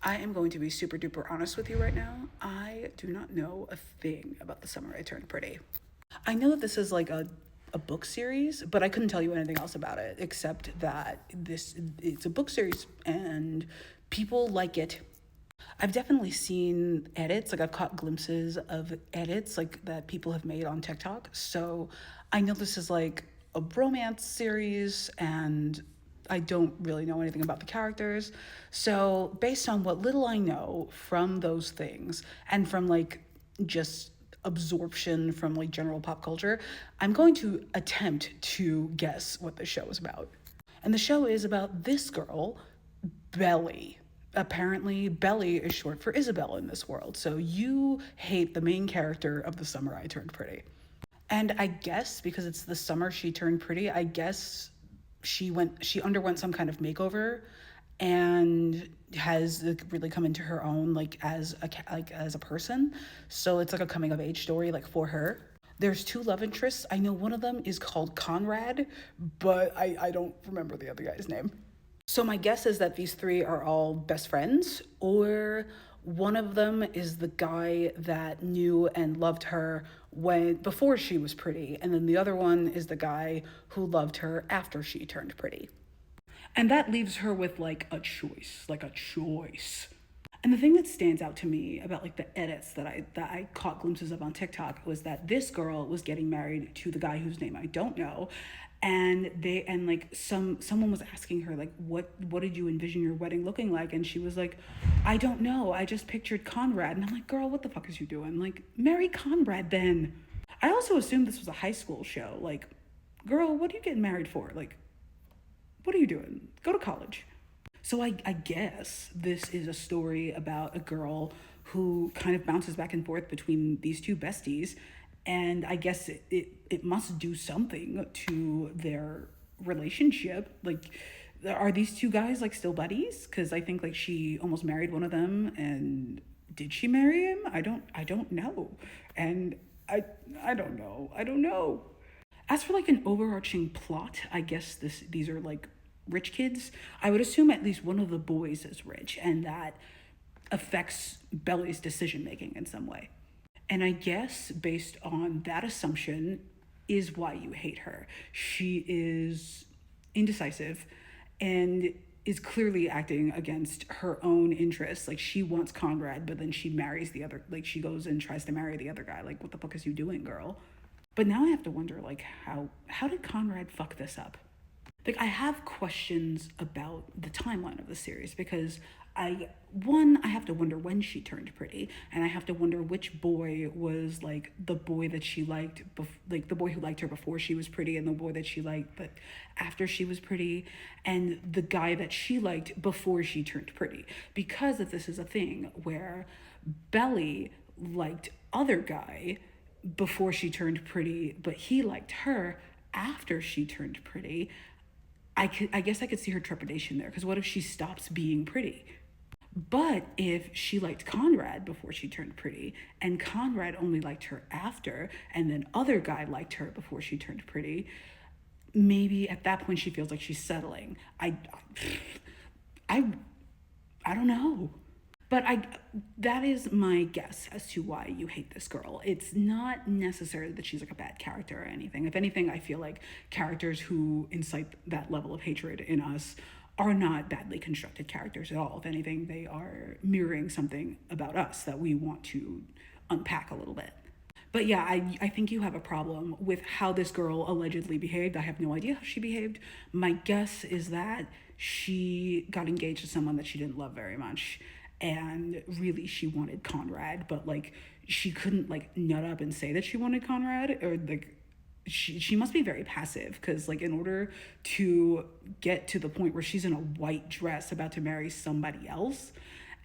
I am going to be super duper honest with you right now. I do not know a thing about The Summer I Turned Pretty. I know that this is like a book series, but I couldn't tell you anything else about it except that it's a book series and people like it. I've definitely seen edits, like I've caught glimpses of edits like that people have made on TikTok. So I know this is like a romance series and I don't really know anything about the characters. So based on what little I know from those things and from like just absorption from like general pop culture, I'm going to attempt to guess what the show is about. And the show is about this girl, Belly. Apparently, Belly is short for Isabel in this world. So you hate the main character of The Summer I Turned Pretty. And I guess because it's the summer she turned pretty, I guess she underwent some kind of makeover and has like, really come into her own like as a person. So it's like a coming of age story like for her. There's two love interests. I know one of them is called Conrad, but I don't remember the other guy's name. So my guess is that these three are all best friends, or one of them is the guy that knew and loved her when before she was pretty, and then the other one is the guy who loved her after she turned pretty. And that leaves her with like a choice. And the thing that stands out to me about like the edits that I caught glimpses of on TikTok was that this girl was getting married to the guy whose name I don't know. And like someone was asking her like what did you envision your wedding looking like, and she was like, I don't know, I just pictured Conrad. And I'm like, girl, what the fuck is you doing? Like, marry Conrad then. I also assumed this was a high school show. Like, girl, what are you getting married for? Like, what are you doing? Go to college. So I guess this is a story about a girl who kind of bounces back and forth between these two besties. And I guess it must do something to their relationship. Like, are these two guys like still buddies? Because I think like she almost married one of them, and did she marry him? I don't know. And I don't know. I don't know. As for like an overarching plot, I guess these are like rich kids. I would assume at least one of the boys is rich, and that affects Belly's decision making in some way. And I guess based on that assumption is why you hate her. She is indecisive and is clearly acting against her own interests. Like, she wants Conrad, but then she marries the other, like she goes and tries to marry the other guy. Like, what the fuck is you doing, girl? But now I have to wonder, like, how did Conrad fuck this up? Like, I have questions about the timeline of the series because I have to wonder when she turned pretty, and I have to wonder which boy was like the boy that she liked, like the boy who liked her before she was pretty, and the boy that she liked but after she was pretty, and the guy that she liked before she turned pretty. Because if this is a thing where Belly liked other guy before she turned pretty, but he liked her after she turned pretty, I guess I could see her trepidation there, because what if she stops being pretty? But if she liked Conrad before she turned pretty, and Conrad only liked her after, and then other guy liked her before she turned pretty, maybe at that point she feels like she's settling. I I don't know. But I that is my guess as to why you hate this girl. It's not necessarily that she's like a bad character or anything. If anything, I feel like characters who incite that level of hatred in us are not badly constructed characters at all. If anything, they are mirroring something about us that we want to unpack a little bit. But yeah, I think you have a problem with how this girl allegedly behaved. I have no idea how she behaved. My guess is that she got engaged to someone that she didn't love very much. And really, she wanted Conrad, but like she couldn't like nut up and say that she wanted Conrad, or like she must be very passive, because like in order to get to the point where she's in a white dress about to marry somebody else,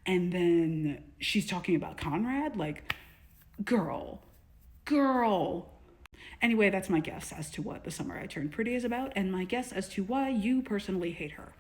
and then she's talking about Conrad, like, girl, girl. Anyway, that's my guess as to what The Summer I Turned Pretty is about, and my guess as to why you personally hate her.